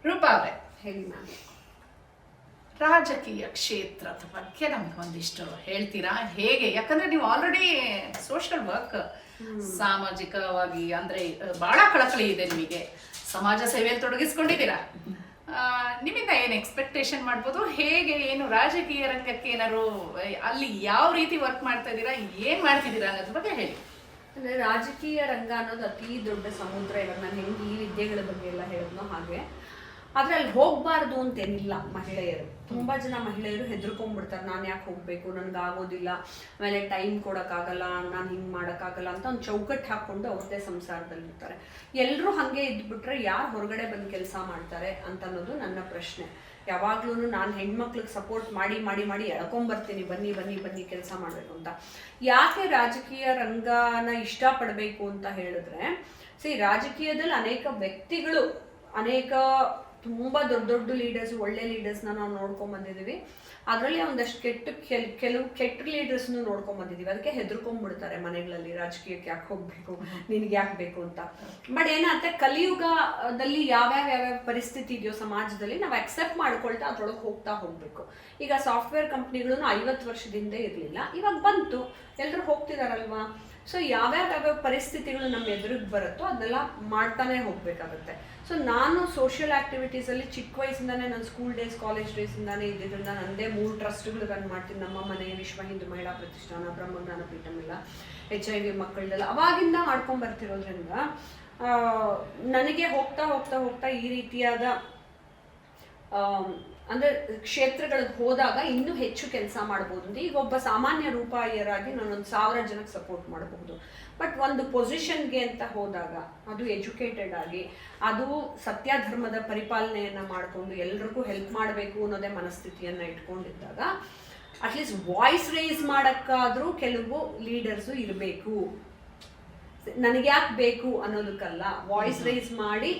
ರೂಪಾ ಅವರೇ, ಹೇಳಿ ಮ್ಯಾಮ್. ರಾಜಕೀಯ ಕ್ಷೇತ್ರದ ಬಗ್ಗೆ ನಮ್ಗೆ ಒಂದಿಷ್ಟು ಹೇಳ್ತೀರಾ? ಹೇಗೆ, ಯಾಕಂದ್ರೆ ನೀವು ಆಲ್ರೆಡಿ ಸೋಷಿಯಲ್ ವರ್ಕ್, ಸಾಮಾಜಿಕವಾಗಿ ಅಂದ್ರೆ ಬಹಳ ಕಳಕಳಿ ಇದೆ ನಿಮಗೆ, ಸಮಾಜ ಸೇವೆಯಲ್ಲಿ ತೊಡಗಿಸ್ಕೊಂಡಿದ್ದೀರಾ. ನಿಮ್ಮಿಂದ ಏನು ಎಕ್ಸ್ಪೆಕ್ಟೇಷನ್ ಮಾಡ್ಬೋದು? ಹೇಗೆ, ಏನು ರಾಜಕೀಯ ರಂಗಕ್ಕೆ ಏನಾದ್ರು ಅಲ್ಲಿ ಯಾವ ರೀತಿ ವರ್ಕ್ ಮಾಡ್ತಾ ಇದ್ದೀರಾ, ಏನ್ ಮಾಡ್ತಿದ್ದೀರಾ ಅನ್ನೋದ್ರ ಬಗ್ಗೆ ಹೇಳಿ. ಅಂದರೆ ರಾಜಕೀಯ ರಂಗ ಅನ್ನೋದು ಅತಿ ದೊಡ್ಡ ಸಮುದ್ರ. ಇವಾಗ ನಾನು ಹೆಂಗೆ ಈ ವಿದ್ಯೆಗಳ ಬಗ್ಗೆ ಎಲ್ಲ ಹೇಳಿದ್ನೋ ಹಾಗೆ. ಆದರೆ ಅಲ್ಲಿ ಹೋಗಬಾರ್ದು ಅಂತೇನಿಲ್ಲ. ಮಹಿಳೆಯರು ತುಂಬ ಜನ ಮಹಿಳೆಯರು ಹೆದರ್ಕೊಂಡ್ಬಿಡ್ತಾರೆ, ನಾನು ಯಾಕೆ ಹೋಗಬೇಕು, ನನಗೆ ಆಗೋದಿಲ್ಲ, ಆಮೇಲೆ ಟೈಮ್ ಕೊಡೋಕ್ಕಾಗಲ್ಲ, ನಾನು ಹಿಂಗೆ ಮಾಡೋಕ್ಕಾಗಲ್ಲ ಅಂತ ಒಂದು ಚೌಕಟ್ಟು ಹಾಕ್ಕೊಂಡು ಅವ್ರದ್ದೇ ಸಂಸಾರದಲ್ಲಿರ್ತಾರೆ. ಎಲ್ಲರೂ ಹಾಗೆ ಇದ್ಬಿಟ್ರೆ ಯಾರು ಹೊರಗಡೆ ಬಂದು ಕೆಲಸ ಮಾಡ್ತಾರೆ ಅಂತ ಅನ್ನೋದು ನನ್ನ ಪ್ರಶ್ನೆ. ಯಾವಾಗ್ಲೂ ನಾನು ಹೆಣ್ಮಕ್ಳಿಗೆ ಸಪೋರ್ಟ್ ಮಾಡಿ ಮಾಡಿ ಮಾಡಿ ಎಳ್ಕೊಂಬರ್ತೀನಿ, ಬನ್ನಿ ಬನ್ನಿ ಬನ್ನಿ ಕೆಲಸ ಮಾಡಬೇಕು ಅಂತ. ಯಾಕೆ ರಾಜಕೀಯ ರಂಗನ ಇಷ್ಟಪಡಬೇಕು ಅಂತ ಹೇಳಿದ್ರೆ, ರಾಜಕೀಯದಲ್ಲಿ ಅನೇಕ ವ್ಯಕ್ತಿಗಳು, ಅನೇಕ ತುಂಬ ದೊಡ್ಡ ದೊಡ್ಡ ಲೀಡರ್ಸ್, ಒಳ್ಳೆ ಲೀಡರ್ಸ್ನ ನಾವು ನೋಡ್ಕೊಂಡ್ ಬಂದಿದ್ದೀವಿ. ಅದರಲ್ಲಿ ಒಂದಷ್ಟು ಕೆಲವು ಕೆಟ್ಟ ಲೀಡರ್ಸ್ನು ನೋಡ್ಕೊಂಡ್ ಬಂದಿದ್ದೀವಿ. ಅದಕ್ಕೆ ಹೆದರ್ಕೊಂಡ್ಬಿಡ್ತಾರೆ ಮನೆಗಳಲ್ಲಿ, ರಾಜಕೀಯಕ್ಕೆ ಯಾಕೆ ಹೋಗ್ಬೇಕು, ನಿನ್ಗೆ ಯಾಕೆ ಬೇಕು ಅಂತ. ಬಟ್ ಏನಾಗುತ್ತೆ, ಕಲಿಯುಗದಲ್ಲಿ ಯಾವ್ಯಾವ ಪರಿಸ್ಥಿತಿ ಇದೆಯೋ ಸಮಾಜದಲ್ಲಿ ನಾವು ಅಕ್ಸೆಪ್ಟ್ ಮಾಡ್ಕೊಳ್ತಾ ಅದ್ರೊಳಗೆ ಹೋಗ್ಬೇಕು. ಈಗ ಸಾಫ್ಟ್ವೇರ್ ಕಂಪ್ನಿಗಳು 50 ವರ್ಷದಿಂದ ಇರಲಿಲ್ಲ, ಇವಾಗ ಬಂತು, ಎಲ್ಲರೂ ಹೋಗ್ತಿದಾರಲ್ವಾ. ಸೊ ಯಾವ್ಯಾವ ಪರಿಸ್ಥಿತಿಗಳು ನಮ್ಮ ಎದುರಿಗೆ ಬರುತ್ತೋ ಅದನ್ನೆಲ್ಲ ಮಾಡ್ತಾನೆ ಹೋಗ್ಬೇಕಾಗುತ್ತೆ. ಸೊ ನಾನು ಸೋಷಿಯಲ್ ಆಕ್ಟಿವಿಟೀಸಲ್ಲಿ ಚಿಕ್ಕ ವಯಸ್ಸಿಂದಾನೇ, ನನ್ನ ಸ್ಕೂಲ್ ಡೇಸ್, ಕಾಲೇಜ್ ಡೇಸಿಂದಾನೇ ಇದ್ದಿದ್ದರಿಂದ ನನ್ನದೇ 3 ಟ್ರಸ್ಟ್ಗಳು ರನ್ ಮಾಡ್ತೀನಿ. ನಮ್ಮ ಮನೆ, ವಿಶ್ವ ಹಿಂದೂ ಮಹಿಳಾ ಪ್ರತಿಷ್ಠಾನ, ಬ್ರಹ್ಮಜ್ಞಾನ ಪೀಠಂ ಎಲ್ಲ, HIV ಮಕ್ಕಳದೆಲ್ಲ ಅವಾಗಿಂದ ಮಾಡ್ಕೊಂಡು ಬರ್ತಿರೋದ್ರಿಂದ ನನಗೆ ಹೋಗ್ತಾ ಹೋಗ್ತಾ ಹೋಗ್ತಾ ಈ ರೀತಿಯಾದ ಅಂದರೆ ಕ್ಷೇತ್ರಗಳಿಗೆ ಹೋದಾಗ ಇನ್ನೂ ಹೆಚ್ಚು ಕೆಲಸ ಮಾಡ್ಬೋದು ಅಂತ. ಈಗ ಒಬ್ಬ ಸಾಮಾನ್ಯ ರೂಪಾಯಿಯರಾಗಿ ನಾನೊಂದು 1000 ಜನಕ್ಕೆ ಸಪೋರ್ಟ್ ಮಾಡಬಹುದು. ಬಟ್ ಒಂದು ಪೊಸಿಷನ್ಗೆ ಅಂತ ಹೋದಾಗ ಅದು ಎಜುಕೇಟೆಡ್ ಆಗಿ, ಅದು ಸತ್ಯ ಧರ್ಮದ ಪರಿಪಾಲನೆಯನ್ನು ಮಾಡಿಕೊಂಡು ಎಲ್ರಿಗೂ ಹೆಲ್ಪ್ ಮಾಡಬೇಕು ಅನ್ನೋದೇ ಮನಸ್ಥಿತಿಯನ್ನು ಇಟ್ಕೊಂಡಿದ್ದಾಗ ಅಟ್ಲೀಸ್ಟ್ ವಾಯ್ಸ್ ರೈಸ್ ಮಾಡೋಕ್ಕಾದರೂ ಕೆಲವು ಲೀಡರ್ಸು ಇರಬೇಕು. ನನಗೆ ಯಾಕೆ ಬೇಕು ಅನ್ನೋದಕ್ಕಲ್ಲ, ವಾಯ್ಸ್ ರೈಸ್ ಮಾಡಿ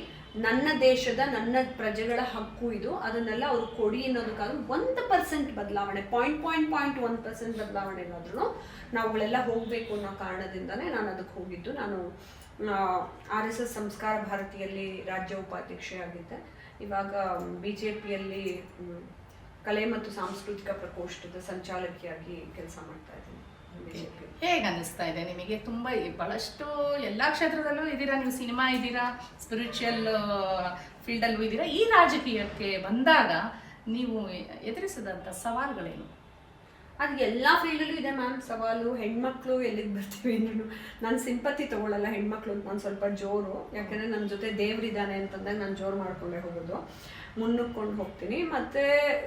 ನನ್ನ ದೇಶದ, ನನ್ನ ಪ್ರಜೆಗಳ ಹಕ್ಕು ಇದು, ಅದನ್ನೆಲ್ಲ ಅವ್ರು ಕೊಡಿ ಅನ್ನೋದಕ್ಕಾದ್ರೂ 1% ಬದಲಾವಣೆ, 0.1% ಬದಲಾವಣೆಗಾದ್ರೂ ನಾವುಗಳೆಲ್ಲ ಹೋಗಬೇಕು ಅನ್ನೋ ಕಾರಣದಿಂದನೇ ನಾನು ಅದಕ್ಕೆ ಹೋಗಿದ್ದು. ನಾನು RSS ಸಂಸ್ಕಾರ ಭಾರತಿಯಲ್ಲಿ ರಾಜ್ಯ ಉಪಾಧ್ಯಕ್ಷೆಯಾಗಿದ್ದೆ. ಇವಾಗ BJPಯಲ್ಲಿ ಕಲೆ ಮತ್ತು ಸಾಂಸ್ಕೃತಿಕ ಪ್ರಕೋಷ್ಠದ ಸಂಚಾಲಕಿಯಾಗಿ ಕೆಲಸ ಮಾಡ್ತಾ ಇದ್ದೀನಿ. ಹೇಗೆ ಅನ್ನಿಸ್ತಾ ಇದೆ ನಿಮಗೆ? ತುಂಬ ಬಹಳಷ್ಟು ಎಲ್ಲ ಕ್ಷೇತ್ರದಲ್ಲೂ ಇದ್ದೀರಾ, ನೀವು ಸಿನಿಮಾ ಇದ್ದೀರಾ, ಸ್ಪಿರಿಚುವಲ್ ಫೀಲ್ಡಲ್ಲೂ ಇದ್ದೀರಾ. ಈ ರಾಜಕೀಯಕ್ಕೆ ಬಂದಾಗ ನೀವು ಎದುರಿಸಿದಂಥ ಸವಾಲುಗಳೇನು? ಅದು ಎಲ್ಲ ಫೀಲ್ಡಲ್ಲೂ ಇದೆ ಮ್ಯಾಮ್ ಸವಾಲು. ಹೆಣ್ಮಕ್ಳು ಎಲ್ಲಿಗೆ ಬರ್ತೀವಿ, ನಾನು ಸಿಂಪತಿ ತೊಗೊಳ್ಳಲ್ಲ ಹೆಣ್ಮಕ್ಳು ಅಂತ. ನಾನು ಸ್ವಲ್ಪ ಜೋರು, ಯಾಕಂದರೆ ನನ್ನ ಜೊತೆ ದೇವ್ರಿದ್ದಾನೆ ಅಂತಂದಾಗ ನಾನು ಜೋರು ಮಾಡ್ಕೊಂಡೇ ಹೋಗೋದು, ಮುನ್ನುಕ್ಕೊಂಡು ಹೋಗ್ತೀನಿ. ಮತ್ತು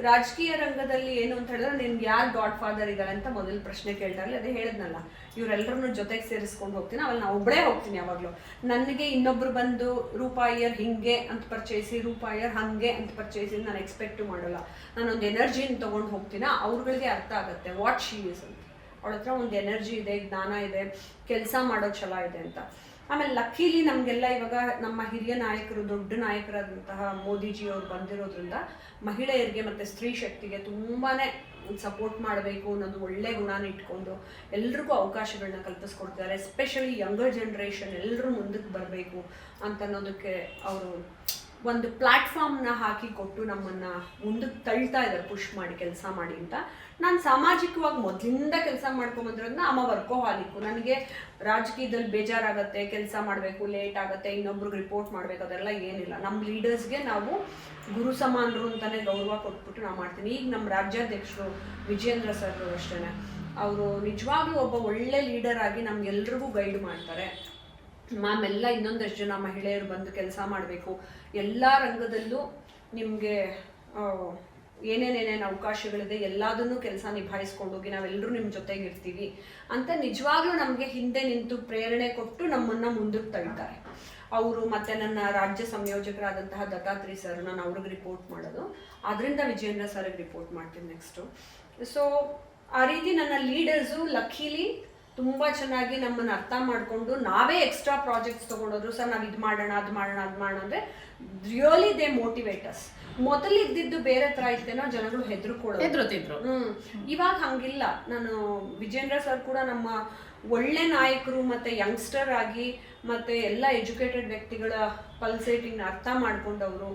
ರಾಜಕೀಯ ರಂಗದಲ್ಲಿ ಏನು ಅಂತ ಹೇಳಿದ್ರೆ, ನಿನ್ಗೆ ಯಾರು ಗಾಡ್ ಫಾದರ್ ಇದ್ದಾರೆ ಅಂತ ಮೊದಲು ಪ್ರಶ್ನೆ ಕೇಳ್ತಾರಲ್ಲ, ಅದೇ ಹೇಳಿದ್ನಲ್ಲ, ಇವರೆಲ್ಲರನ್ನೂ ಜೊತೆಗೆ ಸೇರಿಸ್ಕೊಂಡು ಹೋಗ್ತೀನಿ. ಅವಲ್ಲಿ ನಾನು ಒಬ್ಬಳೇ ಹೋಗ್ತೀನಿ ಯಾವಾಗಲೂ. ನನಗೆ ಇನ್ನೊಬ್ರು ಬಂದು ರೂಪಾಯಿಯರ್ ಹಿಂಗೆ ಅಂತ ಪರ್ಚೇಸಿ, ರೂಪಾಯಿಯರ್ ಹಾಗೆ ಅಂತ ಪರ್ಚೇಸಿ ನಾನು ಎಕ್ಸ್ಪೆಕ್ಟು ಮಾಡಲ್ಲ. ನಾನೊಂದು ಎನರ್ಜಿನ ತೊಗೊಂಡು ಹೋಗ್ತೀನಿ, ಅವ್ರುಗಳಿಗೆ ಅರ್ಥ ಆಗುತ್ತೆ ವಾಟ್ ಶಿ ಈಸ್ ಅಂತ. ಅವಳ ಹತ್ರ ಒಂದು ಎನರ್ಜಿ ಇದೆ, ಜ್ಞಾನ ಇದೆ, ಕೆಲಸ ಮಾಡೋ ಛಲ ಇದೆ ಅಂತ. ಆಮೇಲೆ ಲಕ್ಕೀಲಿ ನಮಗೆಲ್ಲ ಇವಾಗ ನಮ್ಮ ಹಿರಿಯ ನಾಯಕರು, ದೊಡ್ಡ ನಾಯಕರಾದಂತಹ ಮೋದಿಜಿಯವರು ಬಂದಿರೋದ್ರಿಂದ ಮಹಿಳೆಯರಿಗೆ ಮತ್ತು ಸ್ತ್ರೀ ಶಕ್ತಿಗೆ ತುಂಬಾ ಸಪೋರ್ಟ್ ಮಾಡಬೇಕು ಅನ್ನೋದು ಒಳ್ಳೆ ಗುಣನ ಇಟ್ಕೊಂಡು ಎಲ್ರಿಗೂ ಅವಕಾಶಗಳನ್ನ ಕಲ್ಪಿಸ್ಕೊಡ್ತಿದ್ದಾರೆ. ಎಸ್ಪೆಷಲಿ ಯಂಗರ್ ಜನ್ರೇಷನ್ ಎಲ್ಲರೂ ಮುಂದಕ್ಕೆ ಬರಬೇಕು ಅಂತ ಅನ್ನೋದಕ್ಕೆ ಅವರು ಒಂದು ಪ್ಲ್ಯಾಟ್ಫಾರ್ಮ್ನ ಹಾಕಿ ಕೊಟ್ಟು ನಮ್ಮನ್ನು ಮುಂದಕ್ಕೆ ತಳ್ತಾ ಇದ್ದಾರೆ, ಪುಷ್ ಮಾಡಿ ಕೆಲಸ ಮಾಡಿ ಅಂತ. ನಾನು ಸಾಮಾಜಿಕವಾಗಿ ಮೊದಲಿಂದ ಕೆಲಸ ಮಾಡ್ಕೊಂಬಂದ್ರಿಂದ ಅಮ್ಮ ವರ್ಕೋಹಾಲಿಕ್ಕು. ನನಗೆ ರಾಜಕೀಯದಲ್ಲಿ ಬೇಜಾರಾಗುತ್ತೆ, ಕೆಲಸ ಮಾಡಬೇಕು, ಲೇಟ್ ಆಗುತ್ತೆ, ಇನ್ನೊಬ್ರಿಗೆ ರಿಪೋರ್ಟ್ ಮಾಡಬೇಕು, ಅದೆಲ್ಲ ಏನಿಲ್ಲ. ನಮ್ಮ ಲೀಡರ್ಸ್ಗೆ ನಾವು ಗುರು ಸಮಾನರು ಅಂತಲೇ ಗೌರವ ಕೊಟ್ಬಿಟ್ಟು ನಾವು ಮಾಡ್ತೀನಿ. ಈಗ ನಮ್ಮ ರಾಜ್ಯಾಧ್ಯಕ್ಷರು ವಿಜೇಂದ್ರ ಸರ್ ಅಷ್ಟೇ, ಅವರು ನಿಜವಾಗ್ಲೂ ಒಬ್ಬ ಒಳ್ಳೆ ಲೀಡರ್ ಆಗಿ ನಮ್ಗೆಲ್ರಿಗೂ ಗೈಡ್ ಮಾಡ್ತಾರೆ. ಮ್ಯಾಮ್ ಎಲ್ಲ ಇನ್ನೊಂದಷ್ಟು ಜನ ಮಹಿಳೆಯರು ಬಂದು ಕೆಲಸ ಮಾಡಬೇಕು, ಎಲ್ಲ ರಂಗದಲ್ಲೂ ನಿಮಗೆ ಏನೇನೇನೇನು ಅವಕಾಶಗಳಿದೆ ಎಲ್ಲದನ್ನೂ ಕೆಲಸ ನಿಭಾಯಿಸ್ಕೊಂಡೋಗಿ ನಾವೆಲ್ಲರೂ ನಿಮ್ಮ ಜೊತೆಗಿರ್ತೀವಿ ಅಂತ ನಿಜವಾಗ್ಲೂ ನಮಗೆ ಹಿಂದೆ ನಿಂತು ಪ್ರೇರಣೆ ಕೊಟ್ಟು ನಮ್ಮನ್ನು ಮುಂದಕ್ಕೆ ತಳ್ತಾರೆ ಅವರು. ಮತ್ತು ನನ್ನ ರಾಜ್ಯ ಸಂಯೋಜಕರಾದಂತಹ ದತ್ತಾತ್ರಿ ಸರ್, ನಾನು ಅವ್ರಿಗೆ ರಿಪೋರ್ಟ್ ಮಾಡೋದು, ಅದರಿಂದ ವಿಜೇಂದ್ರ ಸರ್ಗೆ ರಿಪೋರ್ಟ್ ಮಾಡ್ತೀನಿ ನೆಕ್ಸ್ಟು. ಸೊ ಆ ರೀತಿ ನನ್ನ ಲೀಡರ್ಸು ಲಕ್ಕೀಲಿ ತುಂಬ ಚೆನ್ನಾಗಿ ನಮ್ಮನ್ನು ಅರ್ಥ ಮಾಡಿಕೊಂಡು ನಾವೇ ಎಕ್ಸ್ಟ್ರಾ ಪ್ರಾಜೆಕ್ಟ್ಸ್ ತೊಗೊಂಡೋದ್ರು. ಸರ್ ನಾವು ಇದು ಮಾಡೋಣ, ಅದು ಮಾಡೋಣ, ಅದು ಮಾಡೋಣ ಅಂದರೆ ರಿಯಲಿ ದೇ ಮೋಟಿವೇಟರ್ಸ್. ಮೊದಲಿದ್ದಿದ್ದು ಬೇರೆ ಥರ ಇತ್ತೇನೋ, ಜನಗಳು ಹೆದರ್ತಿದ್ರು. ಇವಾಗ ಹಂಗಿಲ್ಲ. ನಾನು ವಿಜೇಂದ್ರ ಸರ್ ಕೂಡ ನಮ್ಮ ಒಳ್ಳೆ ನಾಯಕರು ಮತ್ತು ಯಂಗ್ಸ್ಟರ್ ಆಗಿ ಮತ್ತು ಎಲ್ಲ ಎಜುಕೇಟೆಡ್ ವ್ಯಕ್ತಿಗಳ ಪಲ್ಸೇಟಿಂಗ್ನ ಅರ್ಥ ಮಾಡ್ಕೊಂಡವರು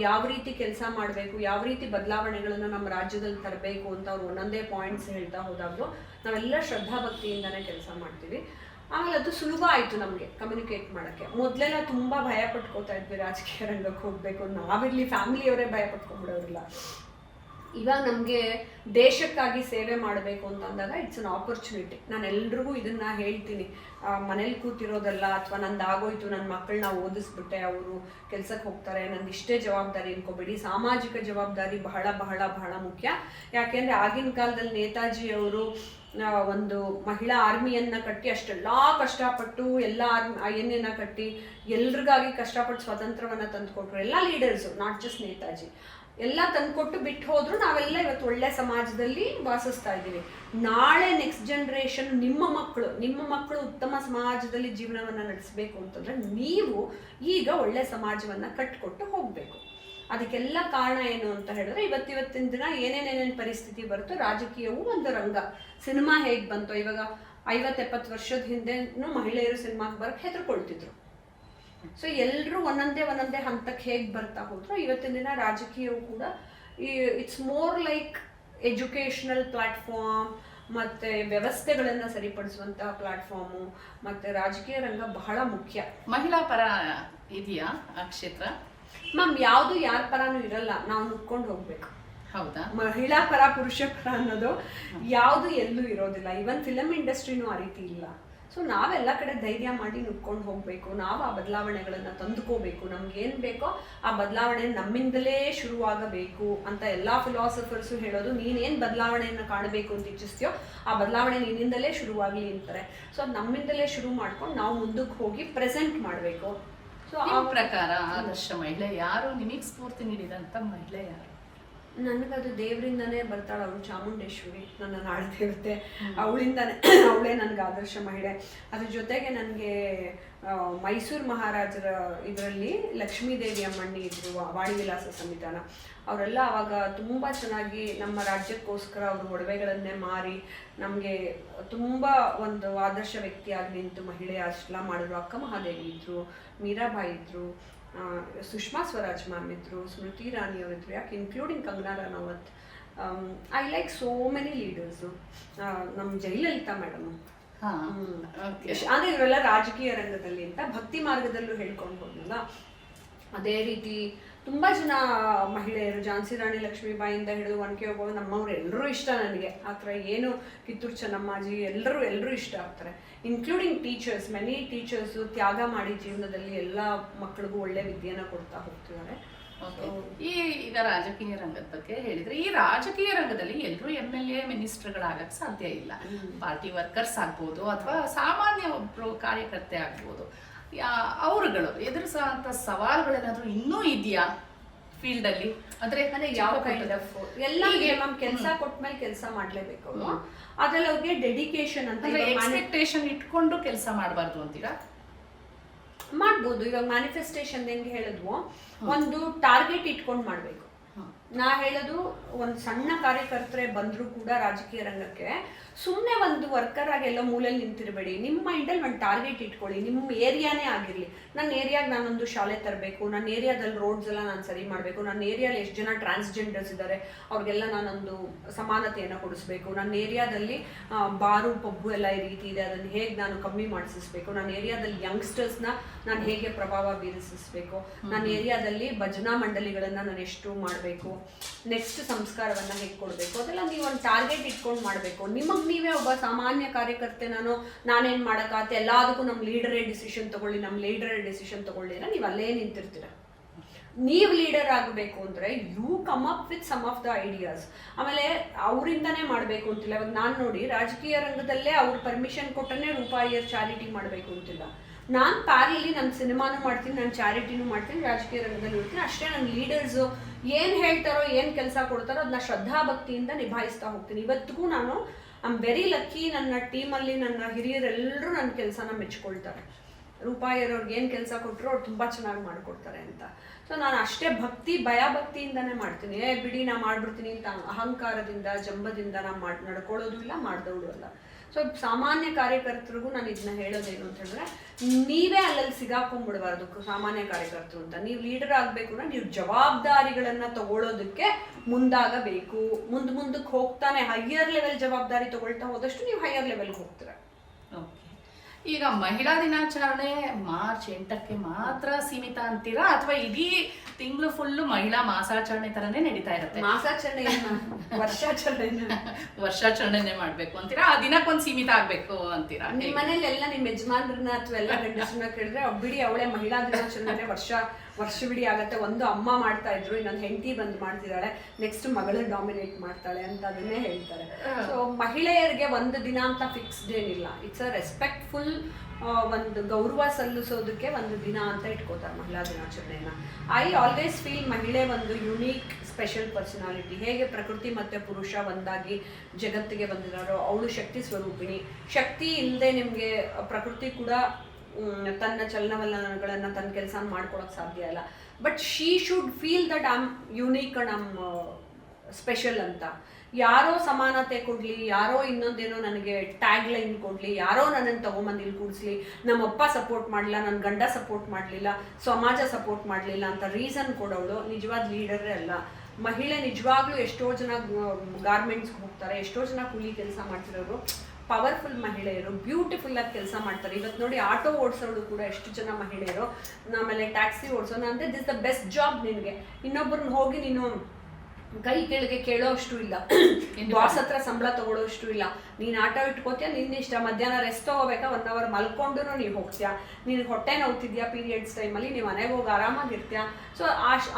ಯಾವ ರೀತಿ ಕೆಲಸ ಮಾಡಬೇಕು, ಯಾವ ರೀತಿ ಬದಲಾವಣೆಗಳನ್ನು ನಮ್ಮ ರಾಜ್ಯದಲ್ಲಿ ತರಬೇಕು ಅಂತ ಅವ್ರು ಒಂದೊಂದೇ ಪಾಯಿಂಟ್ಸ್ ಹೇಳ್ತಾ ಹೋದಾಗಲೂ ನಾವೆಲ್ಲ ಶ್ರದ್ಧಾಭಕ್ತಿಯಿಂದನೇ ಕೆಲಸ ಮಾಡ್ತೀವಿ. ಆಮೇಲೆ ಅದು ಸುಲಭ ಆಯಿತು ನಮಗೆ ಕಮ್ಯುನಿಕೇಟ್ ಮಾಡೋಕ್ಕೆ. ಮೊದಲೆಲ್ಲ ತುಂಬ ಭಯ ಪಟ್ಕೋತಾ ಇದ್ವಿ ರಾಜಕೀಯ ರಂಗಕ್ಕೆ ಹೋಗಬೇಕು, ನಾವಿರಲಿ ಫ್ಯಾಮಿಲಿಯವರೇ ಭಯ ಪಟ್ಕೊಂಡ್ಬಿಡೋರಿಲ್ಲ. ಇವಾಗ ನಮಗೆ ದೇಶಕ್ಕಾಗಿ ಸೇವೆ ಮಾಡಬೇಕು ಅಂತ ಅಂದಾಗ ಇಟ್ಸ್ ಅನ್ ಆಪರ್ಚುನಿಟಿ. ನಾನು ಎಲ್ರಿಗೂ ಇದನ್ನು ಹೇಳ್ತೀನಿ, ಮನೇಲಿ ಕೂತಿರೋದಲ್ಲ, ಅಥವಾ ನಂದು ಆಗೋಯ್ತು, ನನ್ನ ಮಕ್ಕಳನ್ನ ಓದಿಸ್ಬಿಟ್ಟೆ, ಅವರು ಕೆಲ್ಸಕ್ಕೆ ಹೋಗ್ತಾರೆ, ನಂದು ಇಷ್ಟೇ ಜವಾಬ್ದಾರಿ ಅನ್ಕೋಬೇಡಿ. ಸಾಮಾಜಿಕ ಜವಾಬ್ದಾರಿ ಬಹಳ ಬಹಳ ಬಹಳ ಮುಖ್ಯ. ಯಾಕೆಂದರೆ ಆಗಿನ ಕಾಲದಲ್ಲಿ ನೇತಾಜಿ ಅವರು ಒಂದು ಮಹಿಳಾ ಆರ್ಮಿಯನ್ನು ಕಟ್ಟಿ ಅಷ್ಟೆಲ್ಲ ಕಷ್ಟಪಟ್ಟು ಎಲ್ಲ ಐಎನ್ಎನ ಕಟ್ಟಿ ಎಲ್ರಿಗಾಗಿ ಕಷ್ಟಪಟ್ಟು ಸ್ವಾತಂತ್ರ್ಯವನ್ನು ತಂದುಕೊಟ್ರು. ಎಲ್ಲ ಲೀಡರ್ಸು, ನಾಟ್ ಜಸ್ಟ್ ನೇತಾಜಿ, ಎಲ್ಲ ತಂದುಕೊಟ್ಟು ಬಿಟ್ಟು ಹೋದ್ರು. ನಾವೆಲ್ಲ ಇವತ್ತು ಒಳ್ಳೆ ಸಮಾಜದಲ್ಲಿ ವಾಸಿಸ್ತಾ ಇದ್ದೀವಿ. ನಾಳೆ ನೆಕ್ಸ್ಟ್ ಜನ್ರೇಷನ್ ನಿಮ್ಮ ಮಕ್ಕಳು ಉತ್ತಮ ಸಮಾಜದಲ್ಲಿ ಜೀವನವನ್ನು ನಡೆಸಬೇಕು ಅಂತಂದ್ರೆ ನೀವು ಈಗ ಒಳ್ಳೆ ಸಮಾಜವನ್ನು ಕಟ್ಟಿಕೊಟ್ಟು ಹೋಗಬೇಕು. ಅದಕ್ಕೆಲ್ಲ ಕಾರಣ ಏನು ಅಂತ ಹೇಳಿದ್ರೆ ಇವತ್ತಿನ ದಿನ ಏನೇನೇನೇನು ಪರಿಸ್ಥಿತಿ ಬರುತ್ತೋ ರಾಜಕೀಯವು ಒಂದು ರಂಗ. ಸಿನಿಮಾ ಹೇಗೆ ಬಂತೋ, ಇವಾಗ 50-70 ವರ್ಷದ ಹಿಂದೆನೂ ಮಹಿಳೆಯರು ಸಿನಿಮಾಗೆ ಬರೋಕ್ಕೆ ಹೆದರ್ಕೊಳ್ತಿದ್ರು. ಸೊ ಎಲ್ಲರೂ ಒಂದೊಂದೇ ಹಂತಕ್ಕೆ ಹೇಗೆ ಬರ್ತಾ ಹೋದ್ರು, ಇವತ್ತಿನ ದಿನ ರಾಜಕೀಯವು ಕೂಡ it's more like educational platform ಮತ್ತು ವ್ಯವಸ್ಥೆಗಳನ್ನು ಸರಿಪಡಿಸುವಂಥ ಪ್ಲಾಟ್ಫಾರ್ಮು. ಮತ್ತು ರಾಜಕೀಯ ರಂಗ ಬಹಳ ಮುಖ್ಯ. ಮಹಿಳಾ ಪರ ಇದೆಯಾ ಆ ಕ್ಷೇತ್ರ? ಮ್ಯಾಮ್ ಯಾವುದು ಯಾರ ಪರನೂ ಇರಲ್ಲ, ನಾವು ನುಗ್ಕೊಂಡು ಹೋಗ್ಬೇಕು. ಹೌದಾ? ಮಹಿಳಾ ಪರ ಪುರುಷ ಪರ ಅನ್ನೋದು ಯಾವುದು ಎಲ್ಲೂ ಇರೋದಿಲ್ಲ. ಈವನ್ ಫಿಲಮ್ ಇಂಡಸ್ಟ್ರಿನೂ ಆ ರೀತಿ ಇಲ್ಲ. ಸೊ ನಾವೆಲ್ಲ ಕಡೆ ಧೈರ್ಯ ಮಾಡಿ ನುಗ್ಕೊಂಡು ಹೋಗಬೇಕು. ನಾವು ಆ ಬದಲಾವಣೆಗಳನ್ನು ತಂದುಕೋಬೇಕು. ನಮ್ಗೇನು ಬೇಕೋ ಆ ಬದಲಾವಣೆ ನಮ್ಮಿಂದಲೇ ಶುರುವಾಗಬೇಕು ಅಂತ ಎಲ್ಲ ಫಿಲಾಸಫರ್ಸು ಹೇಳೋದು. ನೀನೇನು ಬದಲಾವಣೆಯನ್ನು ಕಾಣಬೇಕು ಅಂತ ಇಚ್ಛಿಸ್ತೀಯೋ ಆ ಬದಲಾವಣೆ ನಿನ್ನಿಂದಲೇ ಶುರುವಾಗಲಿ ಅಂತಾರೆ. ಸೊ ಅದು ನಮ್ಮಿಂದಲೇ ಶುರು ಮಾಡ್ಕೊಂಡು ನಾವು ಮುಂದಕ್ಕೆ ಹೋಗಿ ಪ್ರೆಸೆಂಟ್ ಮಾಡಬೇಕು. ಸೊ ಆ ಪ್ರಕಾರ ಆದರ್ಶ ಮಹಿಳೆ ಯಾರು? ನಿಮಗೆ ಸ್ಫೂರ್ತಿ ನೀಡಿದಂಥ ಮಹಿಳೆ ಯಾರು? ನನಗದು ದೇವರಿಂದನೇ ಬರ್ತಾಳೆ. ಅವಳು ಚಾಮುಂಡೇಶ್ವರಿ, ನನ್ನ ನಾಡದೇವತೆ. ಅವಳೇ ನನಗೆ ಆದರ್ಶ ಮಹಿಳೆ. ಅದ್ರ ಜೊತೆಗೆ ನನಗೆ ಮೈಸೂರು ಮಹಾರಾಜರ ಇದರಲ್ಲಿ ಲಕ್ಷ್ಮೀದೇವಿ ಅಮ್ಮಣ್ಣಿ ಇದ್ರು, ವಾಣಿವಿಲಾಸ ಸಮಿತಾನ. ಅವರೆಲ್ಲ ಆವಾಗ ತುಂಬ ಚೆನ್ನಾಗಿ ನಮ್ಮ ರಾಜ್ಯಕ್ಕೋಸ್ಕರ ಅವರು ಒಡವೆಗಳನ್ನೇ ಮಾರಿ ನಮಗೆ ತುಂಬ ಒಂದು ಆದರ್ಶ ವ್ಯಕ್ತಿಯಾಗಿ ನಿಂತು ಮಹಿಳೆ ಅಷ್ಟೆಲ್ಲ ಮಾಡಿದ್ರು. ಅಕ್ಕ ಮಹಾದೇವಿ ಇದ್ರು, ಮೀರಾಬಾಯಿ ಇದ್ರು, ಸುಷ್ಮಾ ಸ್ವರಾಜ್ ಮ್ಯಾಮ್ ಇದ್ರು, ಸ್ಮೃತಿ ಇರಾನಿ ಅವರಿದ್ರು, ಯಾಕೆ including Kangana Ranaut. I like so many leaders. ನಮ್ಮ ಜಯಲಲಿತಾ ಮೇಡಮ್. ಅಂದರೆ ಇವರೆಲ್ಲ ರಾಜಕೀಯ ರಂಗದಲ್ಲಿ ಅಂತ. ಭಕ್ತಿ ಮಾರ್ಗದಲ್ಲೂ ಹೇಳ್ಕೊಂಡು ಹೋದ್ನಲ್ಲ, ಅದೇ ರೀತಿ ತುಂಬ ಜನ ಮಹಿಳೆಯರು, ಝಾನ್ಸಿ ರಾಣಿ ಲಕ್ಷ್ಮೀಬಾಯಿಂದ ಹಿಡಿದು ಒನಕೆ ಓಬವ್ವ, ನಮ್ಮವ್ರು ಎಲ್ಲರೂ ಇಷ್ಟ ನನಗೆ. ಆ ಥರ ಏನು ಕಿತ್ತೂರು ಚೆನ್ನಮ್ಮಾಜಿ ಎಲ್ಲರೂ ಇಷ್ಟ ಆಗ್ತಾರೆ. ಇನ್ಕ್ಲೂಡಿಂಗ್ ಟೀಚರ್ಸ್, ಮೆನಿ ಟೀಚರ್ಸು ತ್ಯಾಗ ಮಾಡಿ ಜೀವನದಲ್ಲಿ ಎಲ್ಲ ಮಕ್ಕಳಿಗೂ ಒಳ್ಳೆ ವಿದ್ಯೆನ ಕೊಡ್ತಾ ಹೋಗ್ತಿದ್ದಾರೆ. ಈಗ ರಾಜಕೀಯ ರಂಗದ ಬಗ್ಗೆ ಹೇಳಿದ್ರೆ, ಈ ರಾಜಕೀಯ ರಂಗದಲ್ಲಿ ಎಲ್ಲರೂ MLA ಮಿನಿಸ್ಟರ್ಗಳಾಗಕ್ಕೆ ಸಾಧ್ಯ ಇಲ್ಲ. ಪಾರ್ಟಿ ವರ್ಕರ್ಸ್ ಆಗ್ಬೋದು ಅಥವಾ ಸಾಮಾನ್ಯ ಒಬ್ಬರು ಕಾರ್ಯಕರ್ತೆ ಆಗ್ಬೋದು. ಅವರುಗಳು ಎದುರಿಸುವಂಥ ಸವಾಲುಗಳೇನಾದ್ರೂ ಇನ್ನೂ ಇದೆಯಾ ಫೀಲ್ಡ್ ಅಲ್ಲಿ? ಅಂದ್ರೆ ಯಾವ ಕೈಂಡ್ ಆಫ್ ಎಲ್ಲ ಮ್ಯಾಮ್ ಕೆಲಸ ಕೊಟ್ಮೇಲೆ ಕೆಲಸ ಮಾಡ್ಲೇಬೇಕು. ಅದ್ರಲ್ಲಿ ಅವ್ರಿಗೆ ಡೆಡಿಕೇಶನ್ ಅಂತ ಎಕ್ಸ್ಪೆಕ್ಟೇಷನ್ ಇಟ್ಕೊಂಡು ಕೆಲಸ ಮಾಡಬಾರ್ದು ಅಂತೀರಾ? ಮಾಡ್ಬೋದು. ಇವಾಗ ಮ್ಯಾನಿಫೆಸ್ಟೇಷನ್ ಹೆಂಗೆ ಹೇಳಿದ್ವು, ಒಂದು ಟಾರ್ಗೆಟ್ ಇಟ್ಕೊಂಡು ಮಾಡಬೇಕು. ನಾ ಹೇಳೋದು, ಒಂದು ಸಣ್ಣ ಕಾರ್ಯಕರ್ತರೆ ಬಂದರೂ ಕೂಡ ರಾಜಕೀಯ ರಂಗಕ್ಕೆ ಸುಮ್ಮನೆ ಒಂದು ವರ್ಕರ್ ಆಗಿ ಎಲ್ಲೋ ಮೂಲೆಯಲ್ಲಿ ನಿಂತಿರಬೇಡಿ. ನಿಮ್ಮ ಮೈಂಡಲ್ಲಿ ಒಂದು ಟಾರ್ಗೆಟ್ ಇಟ್ಕೊಳ್ಳಿ. ನಿಮ್ಮ ಏರಿಯಾನೇ ಆಗಿರಲಿ. ನನ್ನ ಏರಿಯಾಗೆ ನಾನೊಂದು ಶಾಲೆ ತರಬೇಕು, ನನ್ನ ಏರಿಯಾದಲ್ಲಿ ರೋಡ್ಸ್ ಎಲ್ಲ ನಾನು ಸರಿ ಮಾಡಬೇಕು, ನನ್ನ ಏರಿಯಾದಲ್ಲಿ ಎಷ್ಟು ಜನ ಟ್ರಾನ್ಸ್ಜೆಂಡರ್ಸ್ ಇದ್ದಾರೆ ಅವ್ರಿಗೆಲ್ಲ ನಾನೊಂದು ಸಮಾನತೆಯನ್ನು ಕೊಡಿಸ್ಬೇಕು, ನನ್ನ ಏರಿಯಾದಲ್ಲಿ ಬಾರು ಪಬ್ಬು ಎಲ್ಲ ಈ ರೀತಿ ಇದೆ ಅದನ್ನು ಹೇಗೆ ನಾನು ಕಮ್ಮಿ ಮಾಡಿಸಿಸ್ಬೇಕು, ನನ್ನ ಏರಿಯಾದಲ್ಲಿ ಯಂಗ್ಸ್ಟರ್ಸ್ನ ನಾನು ಹೇಗೆ ಪ್ರಭಾವ ಬೀರಿಸಿಸ್ಬೇಕು, ನನ್ನ ಏರಿಯಾದಲ್ಲಿ ಭಜನಾ ಮಂಡಳಿಗಳನ್ನು ನಾನು ಎಷ್ಟು ಮಾಡಬೇಕು, ನೆಕ್ಸ್ಟ್ ಸಂಸ್ಕಾರವನ್ನು ಹೇಗೆ ಕೊಡಬೇಕು, ಅದೆಲ್ಲ ನೀವು ಒಂದು ಟಾರ್ಗೆಟ್ ಇಟ್ಕೊಂಡು ಮಾಡಬೇಕು. ನಿಮಗೆ ನೀವೇ ಒಬ್ಬ ಸಾಮಾನ್ಯ ಕಾರ್ಯಕರ್ತೆ ನಾನೇನು ಮಾಡೋಕ್ಕಾಗತ್ತೆ, ಎಲ್ಲದಕ್ಕೂ ನಮ್ಮ ಲೀಡರೇ ಡಿಸಿಷನ್ ತಗೊಳ್ಳಿರ ನೀವು ಅಲ್ಲೇ ನಿಂತಿರ್ತೀರ. ನೀವು ಲೀಡರ್ ಆಗಬೇಕು ಅಂದರೆ you come up with some of the ideas. ಆಮೇಲೆ ಅವರಿಂದನೇ ಮಾಡಬೇಕು ಅಂತಿಲ್ಲ. ಇವಾಗ ನಾನು ನೋಡಿ, ರಾಜಕೀಯ ರಂಗದಲ್ಲೇ ಅವ್ರು ಪರ್ಮಿಷನ್ ಕೊಟ್ಟರೆ ರೂಪಾಯಿಯರ್ ಚಾರಿಟಿ ಮಾಡಬೇಕು ಅಂತಿಲ್ಲ. ನಾನು ಪ್ಯಾರಲಿ ನನ್ನ ಸಿನಿಮಾನು ಮಾಡ್ತೀನಿ, ನಾನು ಚಾರಿಟಿನೂ ಮಾಡ್ತೀನಿ, ರಾಜಕೀಯ ರಂಗದಲ್ಲಿ ಇರ್ತೀನಿ. ಅಷ್ಟೇ ನನ್ನ ಲೀಡರ್ಸು ಏನು ಹೇಳ್ತಾರೋ, ಏನು ಕೆಲಸ ಕೊಡ್ತಾರೋ ಅದನ್ನ ಶ್ರದ್ಧಾಭಕ್ತಿಯಿಂದ ನಿಭಾಯಿಸ್ತಾ ಹೋಗ್ತೀನಿ. ಇವತ್ತಿಗೂ ನಾನು ಐ ಆಮ್ ವೆರಿ ಲಕ್ಕಿ. ನನ್ನ ಟೀಮಲ್ಲಿ ನನ್ನ ಹಿರಿಯರೆಲ್ಲರೂ ನನ್ನ ಕೆಲಸನ ಮೆಚ್ಕೊಳ್ತಾರೆ. ರೂಪಾಯಿಯವ್ರಿಗೆ ಏನು ಕೆಲಸ ಕೊಟ್ಟರು ಅವ್ರು ತುಂಬ ಚೆನ್ನಾಗಿ ಮಾಡಿಕೊಡ್ತಾರೆ ಅಂತ. ಸೊ ನಾನು ಅಷ್ಟೇ ಭಯಭಕ್ತಿಯಿಂದನೇ ಮಾಡ್ತೀನಿ. ಬಿಡಿ ನಾ ಮಾಡ್ಬಿಡ್ತೀನಿ ಅಂತ ಅಹಂಕಾರದಿಂದ ಜಂಬದಿಂದ ನಾ ನಡ್ಕೊಳ್ಳೋದು ಇಲ್ಲ, ಮಾಡ್ದವಳು ಅಲ್ಲ. ಸೊ ಸಾಮಾನ್ಯ ಕಾರ್ಯಕರ್ತರಿಗೂ ನಾನು ಇದನ್ನ ಹೇಳೋದೇನು ಅಂತ ಹೇಳಿದ್ರೆ, ನೀವೇ ಅಲ್ಲಲ್ಲಿ ಸಿಗಾಕೊಂಡ್ಬಿಡಬಾರ್ದು ಸಾಮಾನ್ಯ ಕಾರ್ಯಕರ್ತರು ಅಂತ. ನೀವು ಲೀಡರ್ ಆಗಬೇಕು ಅಂದ್ರೆ ನೀವು ಜವಾಬ್ದಾರಿಗಳನ್ನ ತಗೊಳ್ಳೋದಕ್ಕೆ ಮುಂದಾಗಬೇಕು. ಮುಂದಕ್ಕೆ ಹೋಗ್ತಾನೆ ಹೈಯರ್ ಲೆವೆಲ್ ಜವಾಬ್ದಾರಿ ತಗೊಳ್ತಾ ಹೋದಷ್ಟು ನೀವು ಹೈಯರ್ ಲೆವೆಲ್ಗೆ ಹೋಗ್ತೀರ. ಈಗ ಮಹಿಳಾ ದಿನಾಚರಣೆ ಮಾರ್ಚ್ 8ಕ್ಕೆ ಮಾತ್ರ ಸೀಮಿತ ಅಂತೀರಾ, ಅಥವಾ ಇಡೀ ತಿಂಗಳು ಫುಲ್ಲು ಮಹಿಳಾ ಮಾಸಾಚರಣೆ ತರನೇ ನಡೀತಾ ಇರುತ್ತೆ? ಮಾಸಾಚರಣೆ ವರ್ಷಾಚರಣೆನೆ ಮಾಡ್ಬೇಕು ಅಂತೀರಾ, ಆ ದಿನಕ್ಕೊಂದು ಸೀಮಿತ ಆಗ್ಬೇಕು ಅಂತೀರಾ? ನಿಮ್ಮ ಮನೇಲಿ ಎಲ್ಲ ನಿಮ್ಮ ಯಜಮಾನ್ರನ್ನ ಅಥವಾ ಎಲ್ಲ ಗಂಡಸರನ್ನ ಕೇಳಿದ್ರೆ ಬಿಡಿ ಅವಳೇ ಮಹಿಳಾ ದಿನಾಚರಣೆ ವರ್ಷವಿಡೀ ಆಗತ್ತೆ. ಒಂದು ಅಮ್ಮ ಮಾಡ್ತಾ ಇದ್ರು, ಇನ್ನೊಂದು ಹೆಂಡತಿ ಬಂದು ಮಾಡ್ತಿದ್ದಾಳೆ, ನೆಕ್ಸ್ಟ್ ಮಗಳು ಡಾಮಿನೇಟ್ ಮಾಡ್ತಾಳೆ ಅಂತ ಅದನ್ನೇ ಹೇಳ್ತಾರೆ. ಸೊ ಮಹಿಳೆಯರಿಗೆ ಒಂದು ದಿನ ಅಂತ ಫಿಕ್ಸ್ಡ್ ಏನಿಲ್ಲ. ಇಟ್ಸ್ ಅ ರೆಸ್ಪೆಕ್ಟ್ಫುಲ್, ಒಂದು ಗೌರವ ಸಲ್ಲಿಸೋದಕ್ಕೆ ಒಂದು ದಿನ ಅಂತ ಇಟ್ಕೋತಾರೆ ಮಹಿಳಾ ದಿನಾಚರಣೆಯನ್ನ. ಐ ಆಲ್ವೇಸ್ ಫೀಲ್ ಮಹಿಳೆ ಒಂದು ಯುನೀಕ್ ಸ್ಪೆಷಲ್ ಪರ್ಸನಾಲಿಟಿ. ಹೇಗೆ ಪ್ರಕೃತಿ ಮತ್ತು ಪುರುಷ ಒಂದಾಗಿ ಜಗತ್ತಿಗೆ ಬಂದಿದ್ದಾರೋ ಅವಳು ಶಕ್ತಿ ಸ್ವರೂಪಿಣಿ. ಶಕ್ತಿ ಇಲ್ಲದೆ ನಿಮಗೆ ಪ್ರಕೃತಿ ಕೂಡ ತನ್ನ ಚಲನವಲನಗಳನ್ನು ತನ್ನ ಕೆಲಸ ಮಾಡ್ಕೊಳಕ್ಕೆ ಸಾಧ್ಯ ಇಲ್ಲ. But she should feel that I am unique and I am special ಅಂತ. ಯಾರೋ ಸಮಾನತೆ ಕೊಡಲಿ, ಯಾರೋ ಇನ್ನೊಂದೇನೋ ನನಗೆ ಟ್ಯಾಗ್ ಲೈನ್ ಕೊಡಲಿ, ಯಾರೋ ನನ್ನನ್ನು ತೊಗೊಂಬಂದು ಇಲ್ಲಿ ಕೂಡಿಸ್ಲಿ, ನಮ್ಮಪ್ಪ ಸಪೋರ್ಟ್ ಮಾಡಲಿಲ್ಲ, ನನ್ನ ಗಂಡ ಸಪೋರ್ಟ್ ಮಾಡಲಿಲ್ಲ, ಸಮಾಜ ಸಪೋರ್ಟ್ ಮಾಡಲಿಲ್ಲ ಅಂತ ರೀಸನ್ ಕೊಡೋಳು ನಿಜವಾದ ಲೀಡರೇ ಅಲ್ಲ. ಮಹಿಳೆ ನಿಜವಾಗ್ಲೂ ಎಷ್ಟೋ ಜನ ಗಾರ್ಮೆಂಟ್ಸ್ಗೆ ಹೋಗ್ತಾರೆ, ಎಷ್ಟೋ ಜನ ಕೂಲಿ ಕೆಲಸ ಮಾಡ್ತಿರೋರು ಪವರ್ಫುಲ್ ಮಹಿಳೆಯರು, ಬ್ಯೂಟಿಫುಲ್ ಆಗಿ ಕೆಲಸ ಮಾಡ್ತಾರೆ. ಇವತ್ತು ನೋಡಿ ಆಟೋ ಓಡಿಸೋರು ಕೂಡ ಎಷ್ಟು ಜನ ಮಹಿಳೆಯರು, ಆಮೇಲೆ ಟ್ಯಾಕ್ಸಿ ಓಡಿಸೋಣ ಅಂದರೆ ದಿಸ್ ದ ಬೆಸ್ಟ್ ಜಾಬ್. ನಿನಗೆ ಇನ್ನೊಬ್ಬರನ್ನ ಹೋಗಿ ನೀನು ಕೈ ಕೆಳಗೆ ಕೇಳೋ ಅಷ್ಟು ಇಲ್ಲ, ಬಾಸ್ ಹತ್ರ ಸಂಬಳ ತಗೊಳ್ಳೋಷ್ಟು ಇಲ್ಲ. ನೀನು ಆಟೋ ಇಟ್ಕೋತೀಯ, ನಿನ್ನ ಇಷ್ಟ. ಮಧ್ಯಾಹ್ನ ರೆಸ್ಟ್ ತಗೋಬೇಕಾ, 1 hour ಮಲ್ಕೊಂಡು ನೀವು ಹೋಗ್ತೀಯಾ. ನಿನಗೆ ಹೊಟ್ಟೆ ನೋವ್ತಿದ್ಯಾ ಪೀರಿಯಡ್ಸ್ ಟೈಮಲ್ಲಿ, ನೀವು ಮನೆಗೆ ಹೋಗಿ ಆರಾಮಾಗಿರ್ತೀಯ. ಸೊ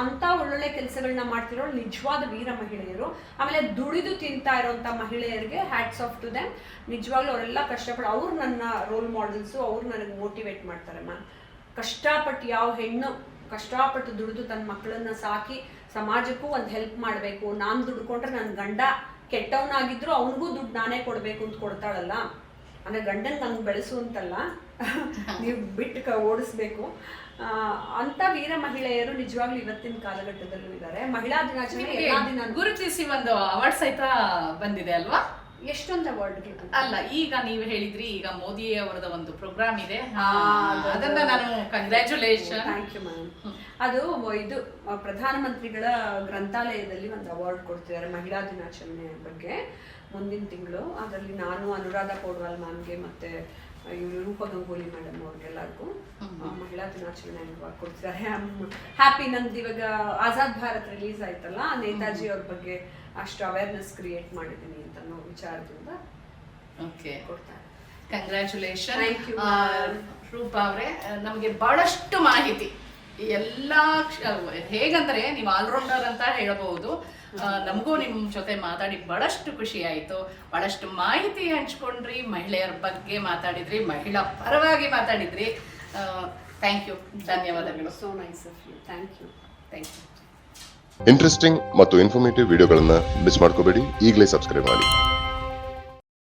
ಅಂಥ ಒಳ್ಳೊಳ್ಳೆ ಕೆಲಸಗಳನ್ನ ಮಾಡ್ತಿರೋ ನಿಜವಾದ ವೀರ ಮಹಿಳೆಯರು. ಆಮೇಲೆ ದುಡಿದು ತಿಂತಾ ಇರೋಂಥ ಮಹಿಳೆಯರಿಗೆ ಹ್ಯಾಟ್ಸ್ ಆಫ್ ಟು ದೆಮ್. ನಿಜವಾಗ್ಲೂ ಅವರೆಲ್ಲ ಕಷ್ಟಪಟ್ಟು, ಅವ್ರು ನನ್ನ ರೋಲ್ ಮಾಡೆಲ್ಸು, ಅವ್ರು ನನಗೆ ಮೋಟಿವೇಟ್ ಮಾಡ್ತಾರೆ. ಮ್ಯಾಮ್ ಕಷ್ಟಪಟ್ಟು ಯಾವ ಹೆಣ್ಣು ಕಷ್ಟಪಟ್ಟು ದುಡಿದು ತನ್ನ ಮಕ್ಕಳನ್ನ ಸಾಕಿ ಸಮಾಜಕ್ಕೂ ಒಂದು ಹೆಲ್ಪ್ ಮಾಡಬೇಕು. ನಾನು ದುಡ್ಕೊಂಡ್ರೆ ನನ್ನ ಗಂಡ ಕೆಟ್ಟವನಾಗಿದ್ರು ಅವನಿಗೂ ದುಡ್ಡು ನಾನೇ ಕೊಡಬೇಕು ಅಂತ ಕೊಡ್ತಾಳಲ್ಲ, ಅಂದರೆ ಗಂಡನ ನಂಗೆ ಬೆಳೆಸು ಅಂತಲ್ಲ, ನೀವು ಬಿಟ್ಟು ಓಡಿಸ್ಬೇಕು ಅಂತ ವೀರ ಮಹಿಳೆಯರು ನಿಜವಾಗ್ಲೂ ಇವತ್ತಿನ ಕಾಲಘಟ್ಟದಲ್ಲೂ ಇದ್ದಾರೆ. ಮಹಿಳಾ ದಿನಾಚರಣೆ ಎಲ್ಲಾ ದಿನ ಗುರುತಿಸಿ ಒಂದು ಅವಾರ್ಡ್ ಸಹಿತ ಬಂದಿದೆ ಅಲ್ವಾ? ಎಷ್ಟೊಂದು ಅವಾರ್ಡ್ಗಳು ಅಲ್ಲ, ಈಗ ನೀವು ಹೇಳಿದ್ರಿ, ಈಗ ಮೋದಿ ಅವರದ ಒಂದು ಪ್ರೋಗ್ರಾಮ್ ಇದೆ, ಅದನ್ನ ನಾನು ಕಂಗ್ರ್ಯಾಚುಲೇಷನ್. Thank you ma'am. ಅದು ಇದು ಪ್ರಧಾನಮಂತ್ರಿಗಳ ಗ್ರಂಥಾಲಯದಲ್ಲಿ ಒಂದು ಅವಾರ್ಡ್ ಕೊಡ್ತಿದ್ದಾರೆ ಮಹಿಳಾ ದಿನಾಚರಣೆ ಬಗ್ಗೆ ಮುಂದಿನ ತಿಂಗಳು. ಅದರಲ್ಲಿ ನಾನು ಅನುರಾಧ ಪೌಡ್ವಾಲ್ ಮ್ಯಾಮ್ಗೆ ಮತ್ತೆ ಇವರು ರೂಪ ಗಂಗೂಲಿ ಮೇಡಮ್ ಅವ್ರಿಗೆಲ್ಲರಿಗೂ ಮಹಿಳಾ ದಿನಾಚರಣೆ ಅವಾರ್ಡ್ ಕೊಡ್ತಿದ್ದಾರೆ. ಹ್ಯಾಪಿ. ನಂದು ಇವಾಗ ಆಜಾದ್ ಭಾರತ್ ರಿಲೀಸ್ ಆಯ್ತಲ್ಲ, ನೇತಾಜಿ ಅವ್ರ ಬಗ್ಗೆ ಅಷ್ಟು ಅವೇರ್ನೆಸ್ ಕ್ರಿಯೇಟ್ ಮಾಡಿದ್ದೀನಿ ಅಂತ ವಿಚಾರದಿಂದ ಕೊಡ್ತಾರೆ. ಕಂಗ್ರ್ಯಾಚುಲೇಷನ್ ರೂಪಾ ಅವರೇ. ನಮಗೆ ಬಹಳಷ್ಟು ಮಾಹಿತಿ ಎಲ್ಲ ಹೇಗಂದ್ರೆ ನೀವು ಆಲ್ರೌಂಡರ್ ಅಂತ ಹೇಳಬಹುದು. ನಮಗೂ ನಿಮ್ಮ ಜೊತೆ ಮಾತಾಡಿ ಬಹಳಷ್ಟು ಖುಷಿ ಆಯಿತು. ಬಹಳಷ್ಟು ಮಾಹಿತಿ ಹಂಚ್ಕೊಂಡ್ರಿ, ಮಹಿಳೆಯರ ಬಗ್ಗೆ ಮಾತಾಡಿದ್ರಿ, ಮಹಿಳಾ ಪರವಾಗಿ ಮಾತಾಡಿದ್ರಿ. ಥ್ಯಾಂಕ್ ಯು, ಧನ್ಯವಾದಗಳು. So nice of you. Thank you. Thank you. Interesting ಮತ್ತು ಇನ್ಫಾರ್ಮೇಟಿವ್ ವಿಡಿಯೋಗಳನ್ನು ಮಿಸ್ ಮಾಡ್ಕೋಬೇಡಿ. ಈಗಲೇ ಸಬ್ಸ್ಕ್ರೈಬ್ ಮಾಡಿ.